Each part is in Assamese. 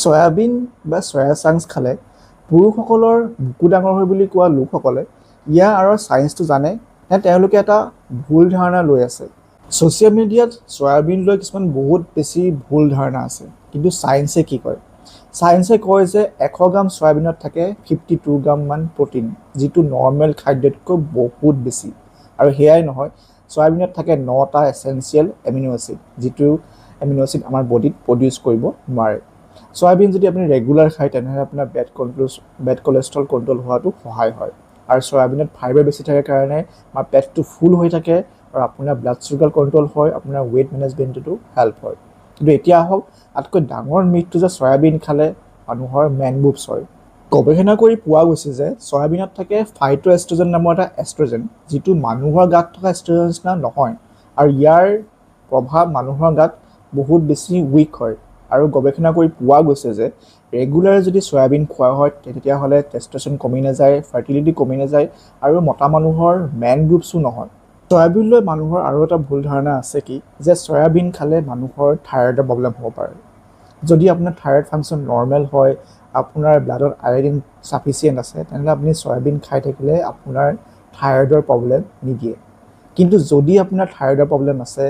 সয়াবিন বা সয়া চাংচ খালে পুৰুষসকলৰ বুকু ডাঙৰ হয় বুলি কোৱা লোকসকলে ইয়াৰ আঁৰৰ ছায়েন্সটো জানে নে তেওঁলোকে এটা ভুল ধাৰণা লৈ আছে। ছ'চিয়েল মিডিয়াত সয়াবিন লৈ কিছুমান বহুত বেছি ভুল ধাৰণা আছে, কিন্তু ছায়েন্সে কি কয়? ছায়েন্সে কয় যে 100 গ্ৰাম সয়াবিনত থাকে 52 গ্ৰাম মান প্ৰ'টিন, যিটো নৰ্মেল খাদ্যতকৈ বহুত বেছি। আৰু সেয়াই নহয়, সয়াবিনত থাকে 9টা এছেঞ্চিয়েল এমিনো এচিড, যিটো এমিনো এচিড আমাৰ বডিত প্ৰডিউচ কৰিব নোৱাৰে। সয়াবিন যদি আপুনি ৰেগুলাৰ খায় তেনেহ'লে আপোনাৰ বেড কলেষ্ট্ৰল কণ্ট্ৰল হোৱাটো সহায় হয়। আৰু সয়াবিনত ফাইবাৰ বেছি থাকে কাৰণে আমাৰ পেটটো ফুল হৈ থাকে আৰু আপোনাৰ ব্লাড চুগাৰ কণ্ট্ৰল হয়, আপোনাৰ ৱেইট মেনেজমেণ্টতো হেল্প হয়। কিন্তু এতিয়া আহক, আটাইতকৈ ডাঙৰ মিথটো যে সয়াবিন খালে মানুহৰ মেন বুবছ হয়। গৱেষণা কৰি পোৱা গৈছে যে সয়াবিনত থাকে ফাইটোএষ্ট্ৰজেন নামৰ এটা এষ্ট্ৰজেন, যিটো মানুহৰ গাত থকা এষ্ট্ৰজেন নিচিনা নহয়, আৰু ইয়াৰ প্ৰভাৱ মানুহৰ গাত বহুত বেছি উইক হয়। আৰু গৱেষণা কৰি পোৱা গৈছে যে ৰেগুলাৰ যদি সয়াবিন খোৱা হয় তেতিয়াহ'লে টেষ্টষ্টেৰন কমি নাযায়, ফাৰ্টিলিটি কমি নাযায়, আৰু মতা মানুহৰ মেন বুবছো নহয়। সয়াবিন লৈ মানুহৰ আৰু এটা ভুল ধাৰণা আছে কি, যে সয়াবিন খালে মানুহৰ থাইৰয়ডৰ প্ৰব্লেম হ'ব পাৰে। যদি আপোনাৰ থাইৰয়ড ফাংচন নৰ্মেল হয়, আপোনাৰ ব্লাডত আয়ডিন ছাফিচিয়েণ্ট আছে, তেনেহ'লে আপুনি সয়াবিন খাই থাকিলে আপোনাৰ থাইৰয়ডৰ প্ৰব্লেম নিদিয়ে। কিন্তু যদি আপোনাৰ থাইৰয়ডৰ প্ৰব্লেম আছে,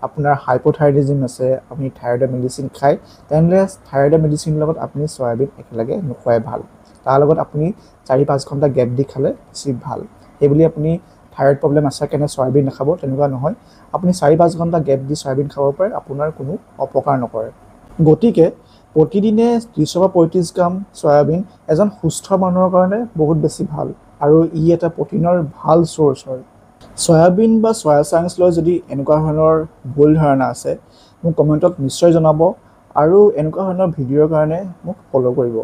আপোনাৰ হাইপ'থাইৰয়ডিজম আছে, আপুনি থাইৰয়ডৰ মেডিচিন খায়, তেনেহ'লে থাইৰয়ডৰ মেডিচিনৰ লগত আপুনি সয়াবিন একেলগে নোখোৱাই ভাল। তাৰ লগত আপুনি 4-5 ঘণ্টা গেপ দি খালে বেছি ভাল। সেইবুলি আপুনি থাইৰয়ড প্ৰব্লেম আছে কাৰণে সয়াবিন নাখাব, তেনেকুৱা নহয়। আপুনি 4-5 ঘণ্টা গেপ দি সয়াবিন খাব পাৰে, আপোনাৰ কোনো অপকাৰ নকৰে। গতিকে প্ৰতিদিনে 30-35 গ্ৰাম সয়াবিন এজন সুস্থ মানুহৰ কাৰণে বহুত বেছি ভাল, আৰু ই এটা প্ৰ'টিনৰ ভাল চ'ৰ্চ হয়। সয়াবিন বা সয়া চাংচ লৈ যদি এনেকুৱা ধৰণৰ ভুল ধাৰণা আছে, মোক কমেণ্টত নিশ্চয় জনাব, আৰু এনেকুৱা ধৰণৰ ভিডিঅ'ৰ কাৰণে মোক ফ'ল' কৰিব।